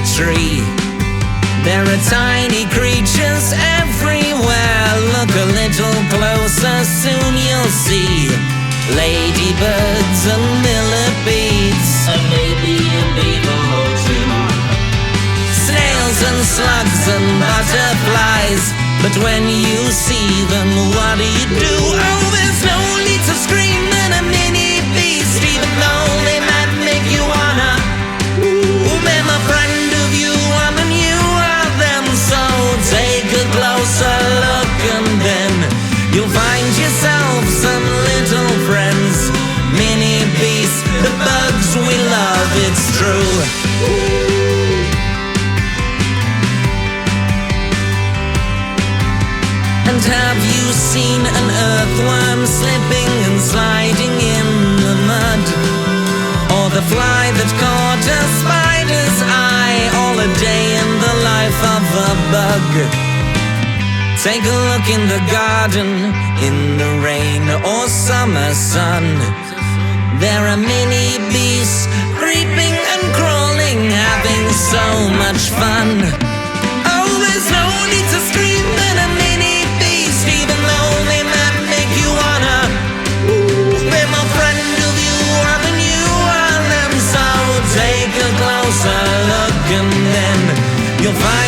tree. There are tiny creatures everywhere. Look a little closer, soon you'll see ladybirds and millipedes, and maybe a beetle or two. Snails and slugs and butterflies, but when you see them, what do you do? Oh, there's no need to scream at a mini beast, even though they might make you wanna. They're a friend of you and you are them. So take a closer look and then you'll find yourself some little friends. Mini beasts, the bugs we love, it's true. And have you seen an earthworm slipping and sliding in the mud? Or the fly that caught a spider's eye? All a day in the life of a bug. Take a look in the garden, in the rain or summer sun. There are mini beasts creeping and crawling, having so much fun. Oh, there's no need to scream at a mini beast, even though they might make you wanna. They're my friend of you and you are them. So take a closer look and then you'll find